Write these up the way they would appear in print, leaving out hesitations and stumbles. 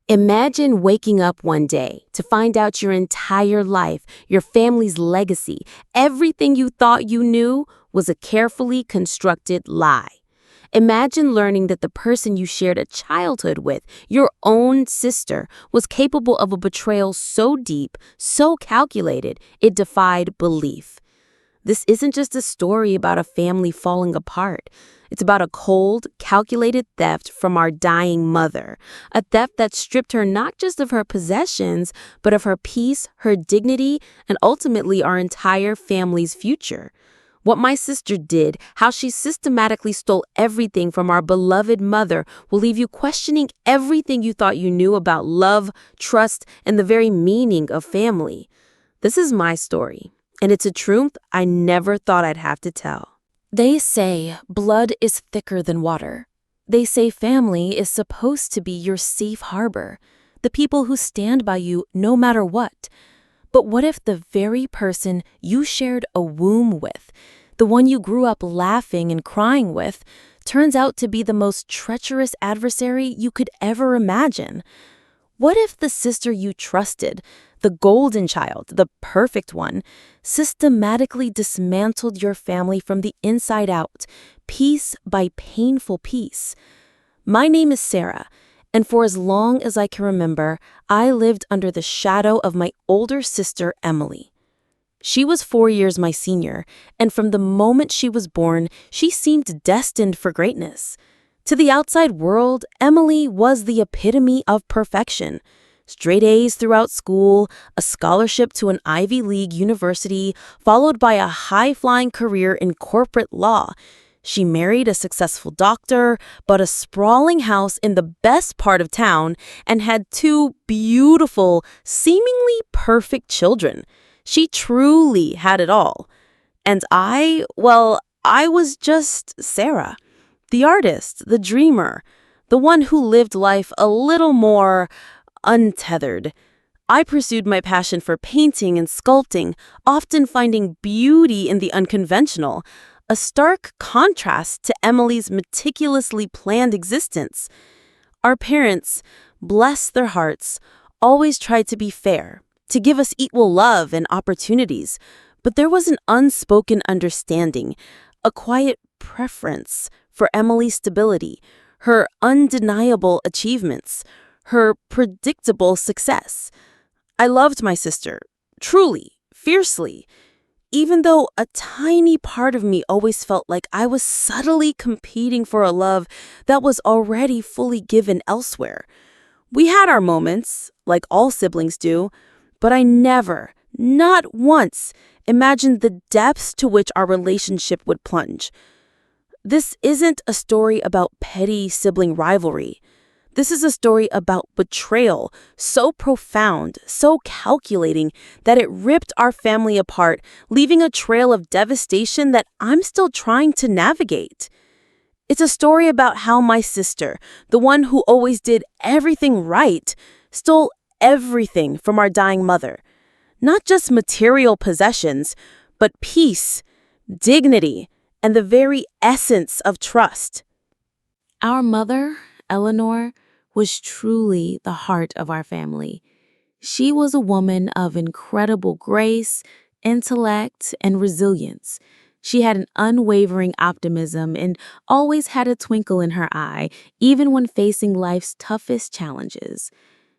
Imagine waking up one day to find out your entire life, your family's legacy, everything you thought you knew was a carefully constructed lie. Imagine learning that the person you shared a childhood with, your own sister, was capable of a betrayal so deep, so calculated, it defied belief. This isn't just a story about a family falling apart. It's about a cold, calculated theft from our dying mother. A theft that stripped her not just of her possessions, but of her peace, her dignity, and ultimately our entire family's future. What my sister did, how she systematically stole everything from our beloved mother, will leave you questioning everything you thought you knew about love, trust, and the very meaning of family. This is my story, and it's a truth I never thought I'd have to tell. They say blood is thicker than water. They say family is supposed to be your safe harbor, the people who stand by you no matter what. But what if the very person you shared a womb with, the one you grew up laughing and crying with, turns out to be the most treacherous adversary you could ever imagine? What if the sister you trusted, the golden child, the perfect one, systematically dismantled your family from the inside out, piece by painful piece? My name is Sarah, and for as long as I can remember, I lived under the shadow of my older sister, Emily. She was 4 years my senior, and from the moment she was born, she seemed destined for greatness. To the outside world, Emily was the epitome of perfection. Straight A's throughout school, a scholarship to an Ivy League university, followed by a high-flying career in corporate law. She married a successful doctor, bought a sprawling house in the best part of town, and had 2 beautiful, seemingly perfect children. She truly had it all. And I was just Sarah, the artist, the dreamer, the one who lived life a little more untethered. I pursued my passion for painting and sculpting, often finding beauty in the unconventional, a stark contrast to Emily's meticulously planned existence. Our parents, bless their hearts, always tried to be fair, to give us equal love and opportunities, but there was an unspoken understanding, a quiet preference for Emily's stability, her undeniable achievements, her predictable success. I loved my sister, truly, fiercely, even though a tiny part of me always felt like I was subtly competing for a love that was already fully given elsewhere. We had our moments, like all siblings do, but I never, not once, imagined the depths to which our relationship would plunge. This isn't a story about petty sibling rivalry. This is a story about betrayal, so profound, so calculating, that it ripped our family apart, leaving a trail of devastation that I'm still trying to navigate. It's a story about how my sister, the one who always did everything right, stole everything from our dying mother. Not just material possessions, but peace, dignity, and the very essence of trust. Our mother, Eleanor, was truly the heart of our family. She was a woman of incredible grace, intellect, and resilience. She had an unwavering optimism and always had a twinkle in her eye, even when facing life's toughest challenges.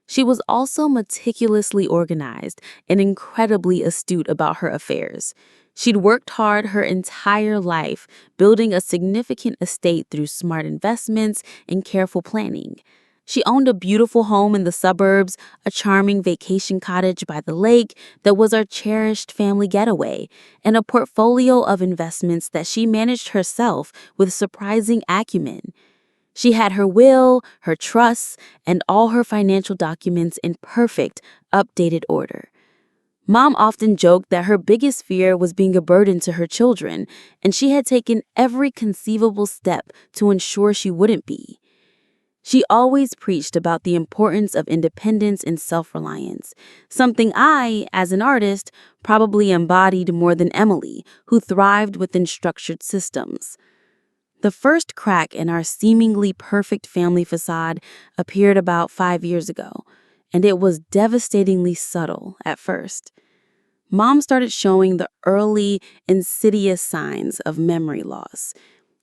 She was also meticulously organized and incredibly astute about her affairs. She'd worked hard her entire life, building a significant estate through smart investments and careful planning. She owned a beautiful home in the suburbs, a charming vacation cottage by the lake that was our cherished family getaway, and a portfolio of investments that she managed herself with surprising acumen. She had her will, her trusts, and all her financial documents in perfect, updated order. Mom often joked that her biggest fear was being a burden to her children, and she had taken every conceivable step to ensure she wouldn't be. She always preached about the importance of independence and self-reliance, something I, as an artist, probably embodied more than Emily, who thrived within structured systems. The first crack in our seemingly perfect family facade appeared about 5 years ago, and it was devastatingly subtle at first. Mom started showing the early, insidious signs of memory loss.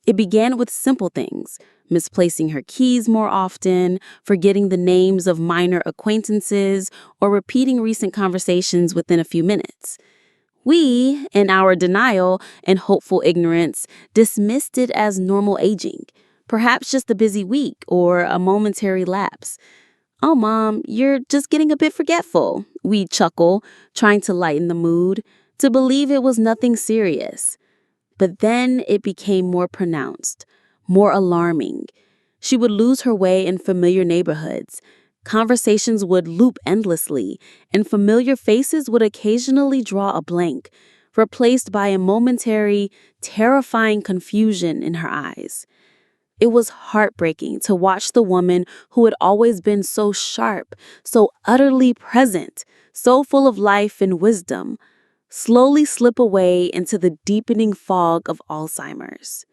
It began with simple things: misplacing her keys more often, forgetting the names of minor acquaintances, or repeating recent conversations within a few minutes. We, in our denial and hopeful ignorance, dismissed it as normal aging, perhaps just a busy week or a momentary lapse. "Oh, Mom, you're just getting a bit forgetful," we chuckle, trying to lighten the mood, to believe it was nothing serious. But then it became more pronounced, more alarming. She would lose her way in familiar neighborhoods. Conversations would loop endlessly, and familiar faces would occasionally draw a blank, replaced by a momentary, terrifying confusion in her eyes. It was heartbreaking to watch the woman who had always been so sharp, so utterly present, so full of life and wisdom, slowly slip away into the deepening fog of Alzheimer's.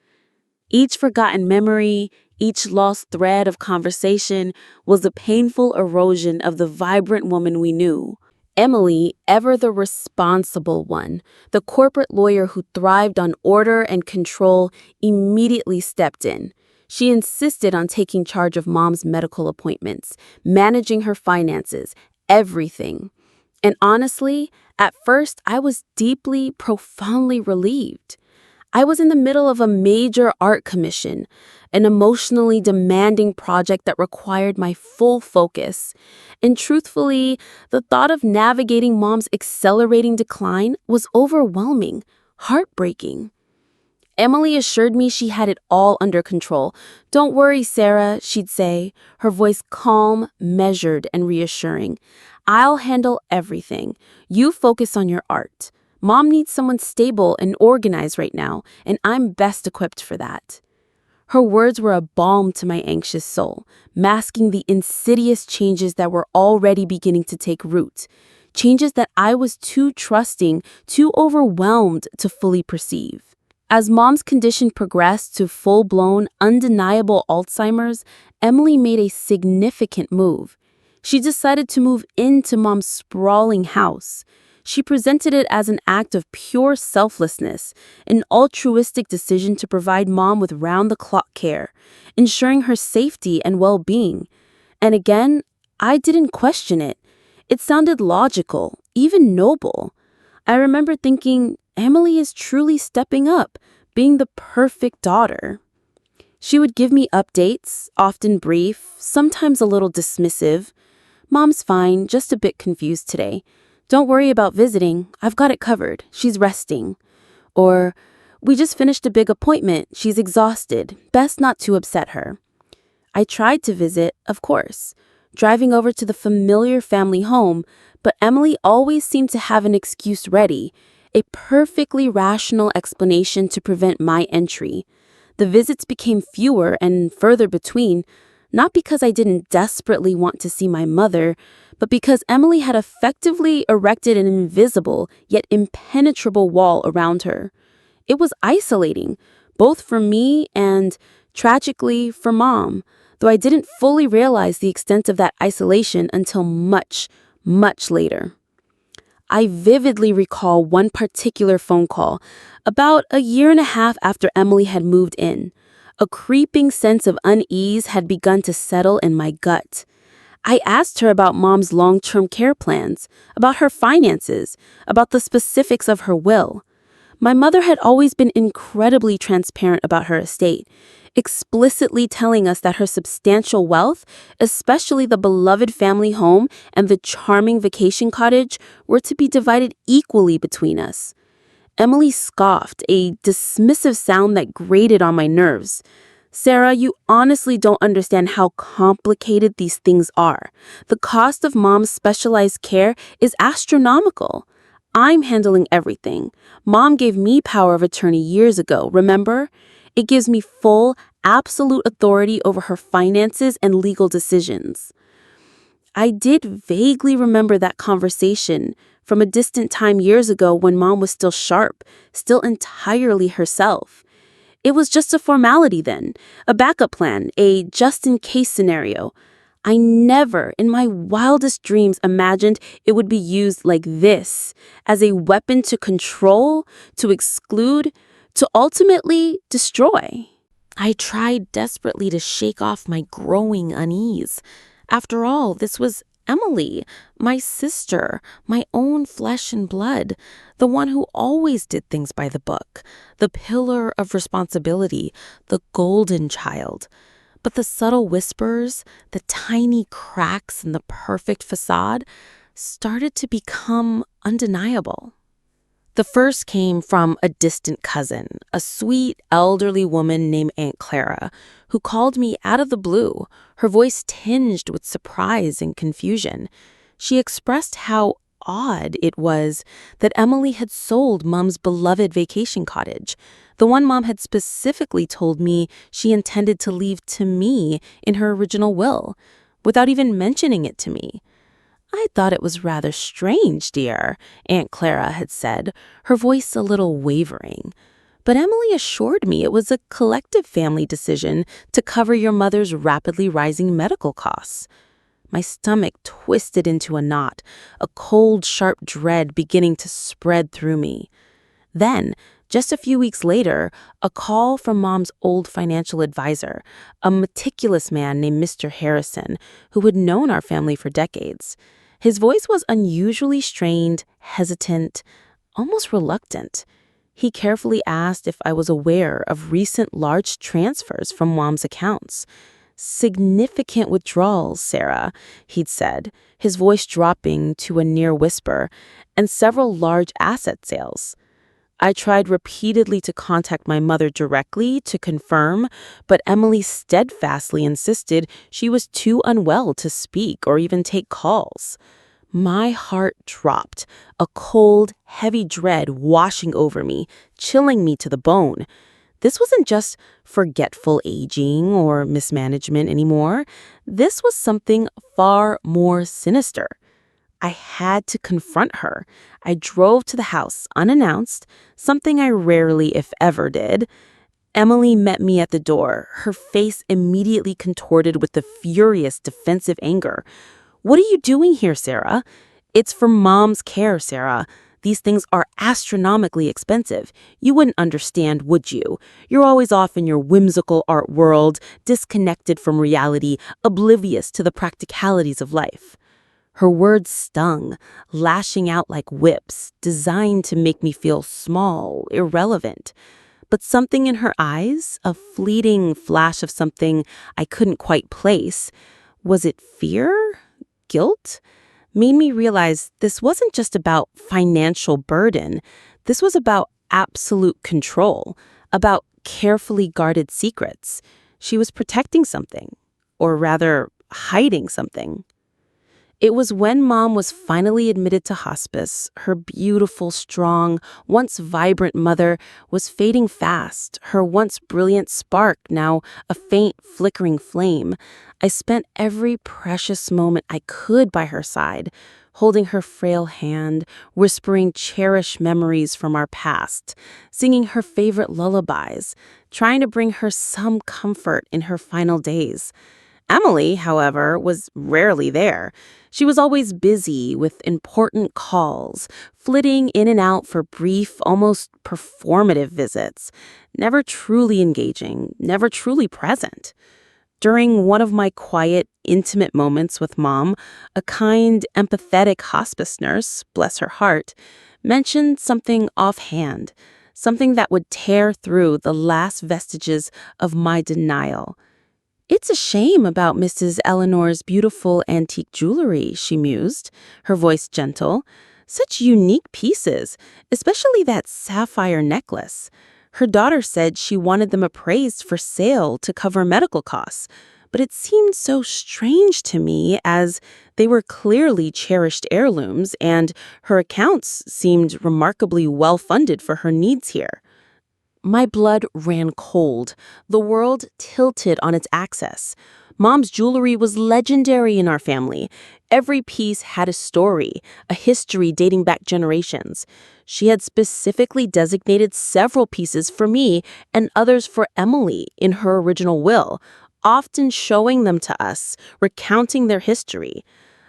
Each forgotten memory, each lost thread of conversation was a painful erosion of the vibrant woman we knew. Emily, ever the responsible one, the corporate lawyer who thrived on order and control, immediately stepped in. She insisted on taking charge of Mom's medical appointments, managing her finances, everything. And honestly, at first, I was deeply, profoundly relieved. I was in the middle of a major art commission, an emotionally demanding project that required my full focus. And truthfully, the thought of navigating Mom's accelerating decline was overwhelming, heartbreaking. Emily assured me she had it all under control. "Don't worry, Sarah," she'd say, her voice calm, measured, and reassuring. "I'll handle everything. You focus on your art. Mom needs someone stable and organized right now, and I'm best equipped for that." Her words were a balm to my anxious soul, masking the insidious changes that were already beginning to take root. Changes that I was too trusting, too overwhelmed to fully perceive. As Mom's condition progressed to full-blown, undeniable Alzheimer's, Emily made a significant move. She decided to move into Mom's sprawling house. She presented it as an act of pure selflessness, an altruistic decision to provide Mom with round-the-clock care, ensuring her safety and well-being. And again, I didn't question it. It sounded logical, even noble. I remember thinking, Emily is truly stepping up, being the perfect daughter. She would give me updates, often brief, sometimes a little dismissive. "Mom's fine, just a bit confused today. Don't worry about visiting, I've got it covered, she's resting." Or, "We just finished a big appointment, she's exhausted, best not to upset her." I tried to visit, of course, driving over to the familiar family home, but Emily always seemed to have an excuse ready, a perfectly rational explanation to prevent my entry. The visits became fewer and further between, not because I didn't desperately want to see my mother, but because Emily had effectively erected an invisible yet impenetrable wall around her. It was isolating, both for me and, tragically, for Mom, though I didn't fully realize the extent of that isolation until much, much later. I vividly recall one particular phone call, about a year and a half after Emily had moved in. A creeping sense of unease had begun to settle in my gut. I asked her about Mom's long-term care plans, about her finances, about the specifics of her will. My mother had always been incredibly transparent about her estate, explicitly telling us that her substantial wealth, especially the beloved family home and the charming vacation cottage, were to be divided equally between us. Emily scoffed, a dismissive sound that grated on my nerves. "Sarah, you honestly don't understand how complicated these things are. The cost of Mom's specialized care is astronomical. I'm handling everything. Mom gave me power of attorney years ago, remember? It gives me full, absolute authority over her finances and legal decisions." I did vaguely remember that conversation from a distant time years ago when Mom was still sharp, still entirely herself. It was just a formality then, a backup plan, a just-in-case scenario. I never, in my wildest dreams, imagined it would be used like this, as a weapon to control, to exclude, to ultimately destroy. I tried desperately to shake off my growing unease. After all, this was Emily, my sister, my own flesh and blood, the one who always did things by the book, the pillar of responsibility, the golden child. But the subtle whispers, the tiny cracks in the perfect facade, started to become undeniable. The first came from a distant cousin, a sweet, elderly woman named Aunt Clara, who called me out of the blue, her voice tinged with surprise and confusion. She expressed how odd it was that Emily had sold Mom's beloved vacation cottage, the one Mom had specifically told me she intended to leave to me in her original will, without even mentioning it to me. I thought it was rather strange, dear, Aunt Clara had said, her voice a little wavering. But Emily assured me it was a collective family decision to cover your mother's rapidly rising medical costs. My stomach twisted into a knot, a cold, sharp dread beginning to spread through me. Then, just a few weeks later, a call from Mom's old financial advisor, a meticulous man named Mr. Harrison, who had known our family for decades. His voice was unusually strained, hesitant, almost reluctant. He carefully asked if I was aware of recent large transfers from Mom's accounts. "Significant withdrawals, Sarah," he'd said, his voice dropping to a near whisper, "and several large asset sales." I tried repeatedly to contact my mother directly to confirm, but Emily steadfastly insisted she was too unwell to speak or even take calls. My heart dropped, a cold, heavy dread washing over me, chilling me to the bone. This wasn't just forgetful aging or mismanagement anymore. This was something far more sinister. I had to confront her. I drove to the house unannounced, something I rarely, if ever, did. Emily met me at the door, her face immediately contorted with the furious, defensive anger. "What are you doing here, Sarah?" "It's for Mom's care, Sarah. These things are astronomically expensive. You wouldn't understand, would you? You're always off in your whimsical art world, disconnected from reality, oblivious to the practicalities of life." Her words stung, lashing out like whips, designed to make me feel small, irrelevant. But something in her eyes, a fleeting flash of something I couldn't quite place, was it fear? Guilt? Made me realize this wasn't just about financial burden. This was about absolute control, about carefully guarded secrets. She was protecting something, or rather, hiding something. It was when Mom was finally admitted to hospice, her beautiful, strong, once vibrant mother was fading fast, her once brilliant spark now a faint, flickering flame. I spent every precious moment I could by her side, holding her frail hand, whispering cherished memories from our past, singing her favorite lullabies, trying to bring her some comfort in her final days. Emily, however, was rarely there. She was always busy with important calls, flitting in and out for brief, almost performative visits, never truly engaging, never truly present. During one of my quiet, intimate moments with Mom, a kind, empathetic hospice nurse, bless her heart, mentioned something offhand, something that would tear through the last vestiges of my denial. "It's a shame about Mrs. Eleanor's beautiful antique jewelry," she mused, her voice gentle. "Such unique pieces, especially that sapphire necklace. Her daughter said she wanted them appraised for sale to cover medical costs, but it seemed so strange to me as they were clearly cherished heirlooms and her accounts seemed remarkably well-funded for her needs here." My blood ran cold. The world tilted on its axis. Mom's jewelry was legendary in our family. Every piece had a story, a history dating back generations. She had specifically designated several pieces for me and others for Emily in her original will, often showing them to us, recounting their history.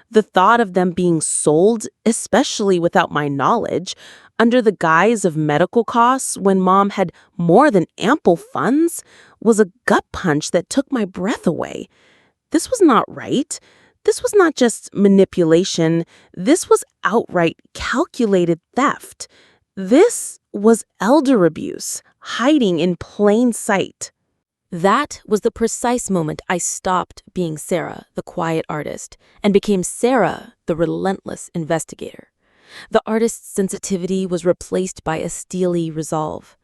The thought of them being sold, especially without my knowledge, under the guise of medical costs when Mom had more than ample funds, was a gut punch that took my breath away. This was not right. This was not just manipulation. This was outright calculated theft. This was elder abuse, hiding in plain sight. That was the precise moment I stopped being Sarah, the quiet artist, and became Sarah, the relentless investigator. The artist's sensitivity was replaced by a steely resolve.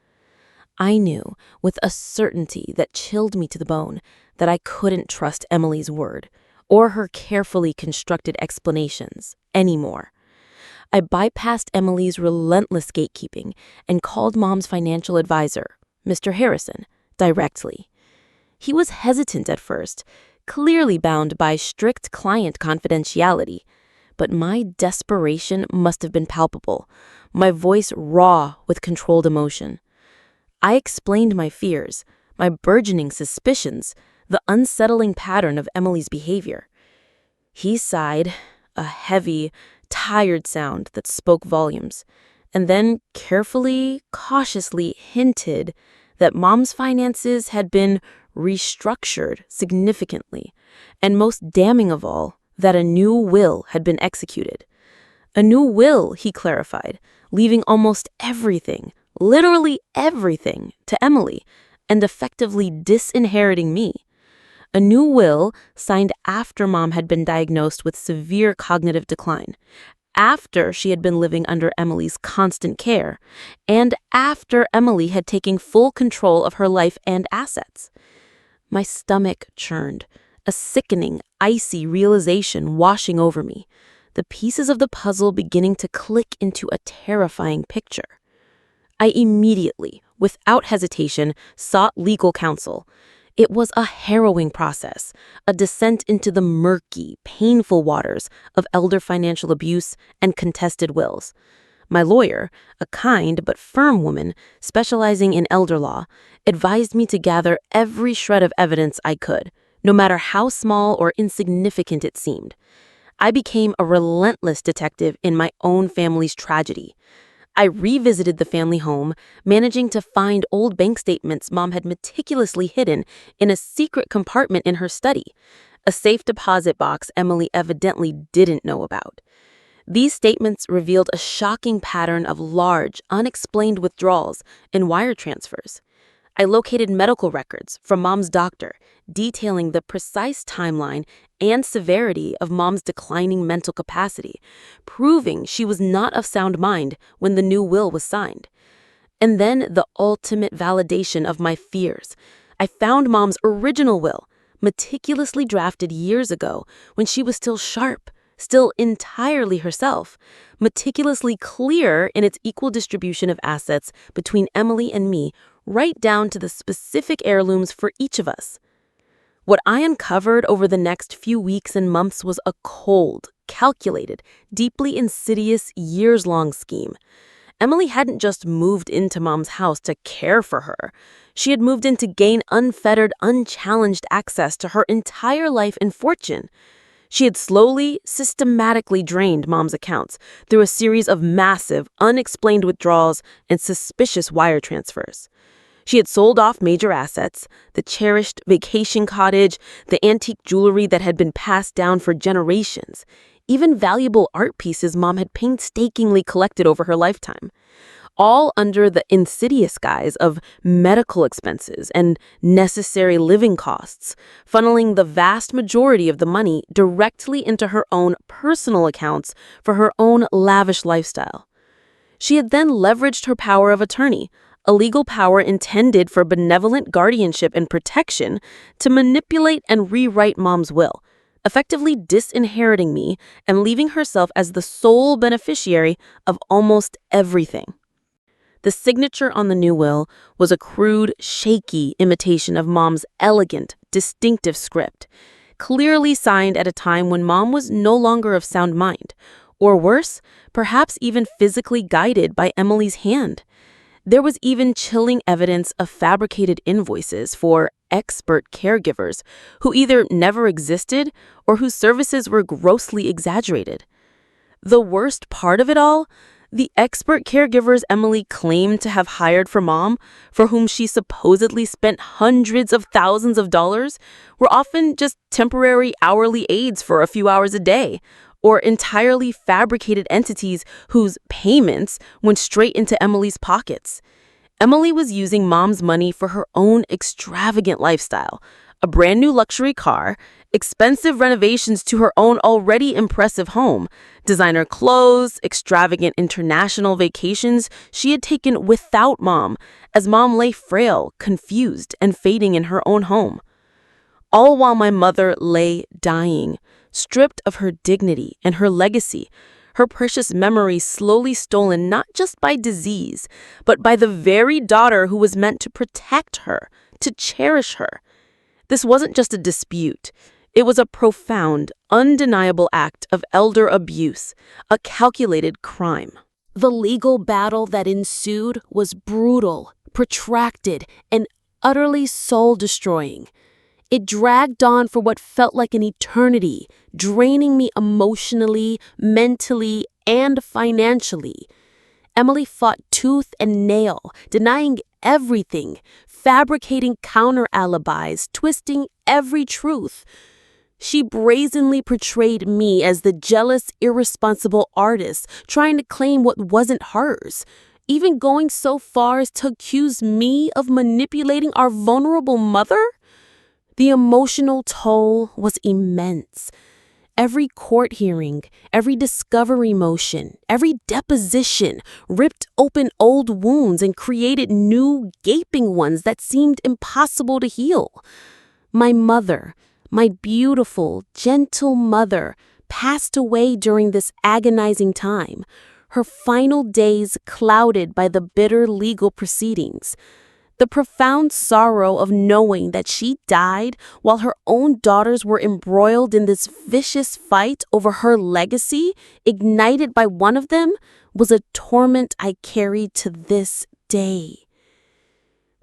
I knew, with a certainty that chilled me to the bone, that I couldn't trust Emily's word or her carefully constructed explanations anymore. I bypassed Emily's relentless gatekeeping and called Mom's financial advisor, Mr. Harrison, directly. He was hesitant at first, clearly bound by strict client confidentiality, but my desperation must have been palpable, my voice raw with controlled emotion. I explained my fears, my burgeoning suspicions, the unsettling pattern of Emily's behavior. He sighed, a heavy, tired sound that spoke volumes, and then carefully, cautiously hinted that Mom's finances had been restructured significantly, and most damning of all, that a new will had been executed. A new will, he clarified, leaving almost everything, literally everything, to Emily, and effectively disinheriting me. A new will signed after Mom had been diagnosed with severe cognitive decline, after she had been living under Emily's constant care, and after Emily had taken full control of her life and assets. My stomach churned, a sickening, icy realization washing over me, the pieces of the puzzle beginning to click into a terrifying picture. I immediately, without hesitation, sought legal counsel. It was a harrowing process, a descent into the murky, painful waters of elder financial abuse and contested wills. My lawyer, a kind but firm woman specializing in elder law, advised me to gather every shred of evidence I could, no matter how small or insignificant it seemed. I became a relentless detective in my own family's tragedy. I revisited the family home, managing to find old bank statements Mom had meticulously hidden in a secret compartment in her study, a safe deposit box Emily evidently didn't know about. These statements revealed a shocking pattern of large, unexplained withdrawals and wire transfers. I located medical records from Mom's doctor, detailing the precise timeline and severity of Mom's declining mental capacity, proving she was not of sound mind when the new will was signed. And then the ultimate validation of my fears. I found Mom's original will, meticulously drafted years ago when she was still sharp, still entirely herself, meticulously clear in its equal distribution of assets between Emily and me, right down to the specific heirlooms for each of us. What I uncovered over the next few weeks and months was a cold, calculated, deeply insidious, years-long scheme. Emily hadn't just moved into Mom's house to care for her. She had moved in to gain unfettered, unchallenged access to her entire life and fortune. She had slowly, systematically drained Mom's accounts through a series of massive, unexplained withdrawals and suspicious wire transfers. She had sold off major assets, the cherished vacation cottage, the antique jewelry that had been passed down for generations, even valuable art pieces Mom had painstakingly collected over her lifetime, all under the insidious guise of medical expenses and necessary living costs, funneling the vast majority of the money directly into her own personal accounts for her own lavish lifestyle. She had then leveraged her power of attorney, a legal power intended for benevolent guardianship and protection, to manipulate and rewrite Mom's will, effectively disinheriting me and leaving herself as the sole beneficiary of almost everything. The signature on the new will was a crude, shaky imitation of Mom's elegant, distinctive script, clearly signed at a time when Mom was no longer of sound mind, or worse, perhaps even physically guided by Emily's hand. There was even chilling evidence of fabricated invoices for expert caregivers who either never existed or whose services were grossly exaggerated. The worst part of it all, the expert caregivers Emily claimed to have hired for Mom, for whom she supposedly spent hundreds of thousands of dollars, were often just temporary hourly aides for a few hours a day, or entirely fabricated entities whose payments went straight into Emily's pockets. Emily was using Mom's money for her own extravagant lifestyle, a brand new luxury car, expensive renovations to her own already impressive home, designer clothes, extravagant international vacations she had taken without Mom, as Mom lay frail, confused, and fading in her own home. All while my mother lay dying, stripped of her dignity and her legacy, her precious memory slowly stolen not just by disease, but by the very daughter who was meant to protect her, to cherish her. This wasn't just a dispute. It was a profound, undeniable act of elder abuse, a calculated crime. The legal battle that ensued was brutal, protracted, and utterly soul-destroying. It dragged on for what felt like an eternity, draining me emotionally, mentally, and financially. Emily fought tooth and nail, denying everything, fabricating counter-alibis, twisting every truth. She brazenly portrayed me as the jealous, irresponsible artist trying to claim what wasn't hers, even going so far as to accuse me of manipulating our vulnerable mother. The emotional toll was immense. Every court hearing, every discovery motion, every deposition ripped open old wounds and created new, gaping ones that seemed impossible to heal. My mother, my beautiful, gentle mother, passed away during this agonizing time, her final days clouded by the bitter legal proceedings. The profound sorrow of knowing that she died while her own daughters were embroiled in this vicious fight over her legacy, ignited by one of them, was a torment I carried to this day.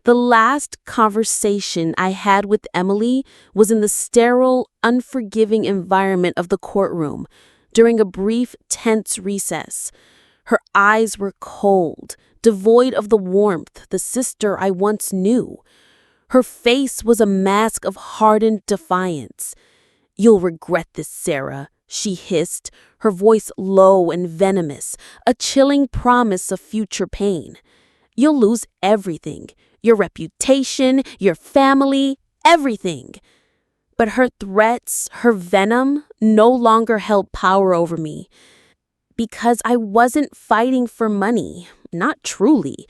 The last conversation I had with Emily was in the sterile, unforgiving environment of the courtroom during a brief, tense recess. Her eyes were cold, devoid of the warmth the sister I once knew. Her face was a mask of hardened defiance. "You'll regret this, Sarah," she hissed, her voice low and venomous, a chilling promise of future pain. "You'll lose everything, your reputation, your family, everything." But her threats, her venom, no longer held power over me. Because I wasn't fighting for money, not truly.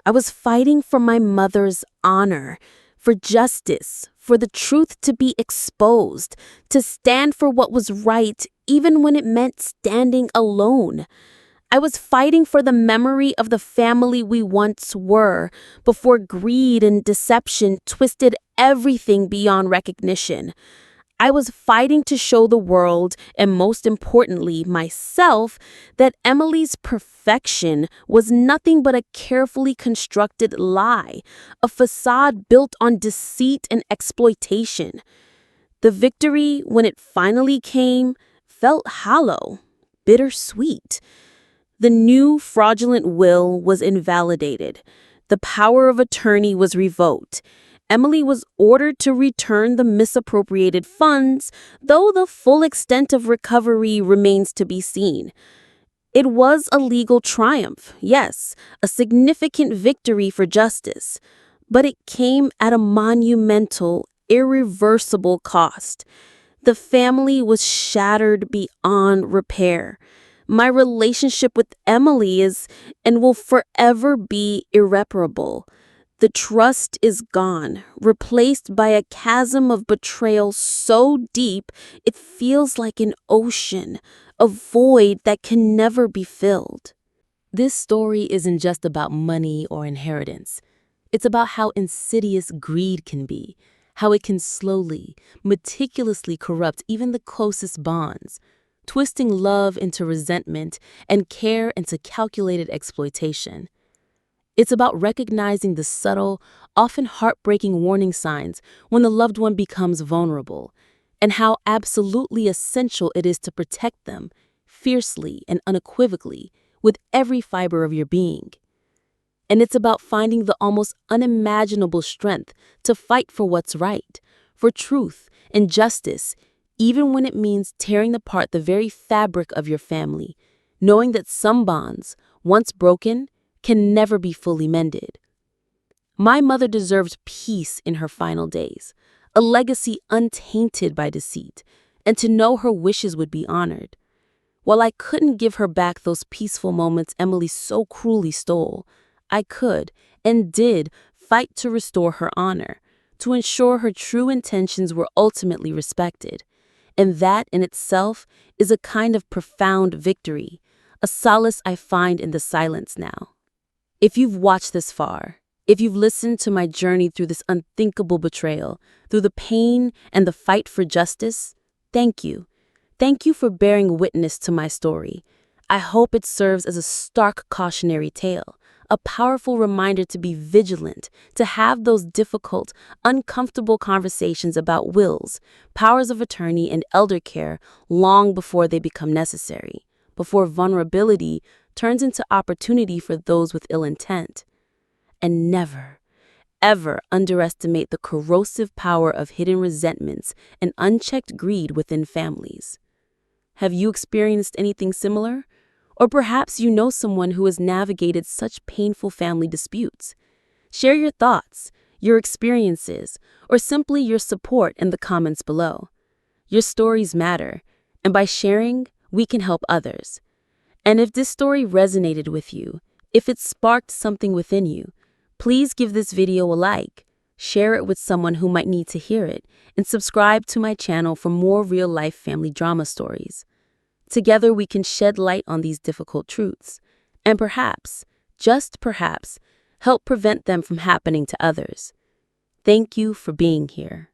I was fighting for my mother's honor, for justice, for the truth to be exposed, to stand for what was right, even when it meant standing alone. I was fighting for the memory of the family we once were, before greed and deception twisted everything beyond recognition. I was fighting to show the world, and most importantly, myself, that Emily's perfection was nothing but a carefully constructed lie, a facade built on deceit and exploitation. The victory, when it finally came, felt hollow, bittersweet. The new fraudulent will was invalidated. The power of attorney was revoked. Emily was ordered to return the misappropriated funds, though the full extent of recovery remains to be seen. It was a legal triumph, yes, a significant victory for justice, but it came at a monumental, irreversible cost. The family was shattered beyond repair. My relationship with Emily is and will forever be irreparable. The trust is gone, replaced by a chasm of betrayal so deep it feels like an ocean, a void that can never be filled. This story isn't just about money or inheritance. It's about how insidious greed can be, how it can slowly, meticulously corrupt even the closest bonds, twisting love into resentment and care into calculated exploitation. It's about recognizing the subtle, often heartbreaking warning signs when the loved one becomes vulnerable, and how absolutely essential it is to protect them, fiercely and unequivocally, with every fiber of your being. And it's about finding the almost unimaginable strength to fight for what's right, for truth and justice, even when it means tearing apart the very fabric of your family, knowing that some bonds, once broken, can never be fully mended. My mother deserved peace in her final days, a legacy untainted by deceit, and to know her wishes would be honored. While I couldn't give her back those peaceful moments Emily so cruelly stole, I could, and did, fight to restore her honor, to ensure her true intentions were ultimately respected. And that in itself is a kind of profound victory, a solace I find in the silence now. If you've watched this far, if you've listened to my journey through this unthinkable betrayal, through the pain and the fight for justice, thank you. Thank you for bearing witness to my story. I hope it serves as a stark cautionary tale, a powerful reminder to be vigilant, to have those difficult, uncomfortable conversations about wills, powers of attorney, and elder care long before they become necessary, before vulnerability turns into opportunity for those with ill intent. And never, ever underestimate the corrosive power of hidden resentments and unchecked greed within families. Have you experienced anything similar? Or perhaps you know someone who has navigated such painful family disputes. Share your thoughts, your experiences, or simply your support in the comments below. Your stories matter, and by sharing, we can help others. And if this story resonated with you, if it sparked something within you, please give this video a like, share it with someone who might need to hear it, and subscribe to my channel for more real-life family drama stories. Together we can shed light on these difficult truths, and perhaps, just perhaps, help prevent them from happening to others. Thank you for being here.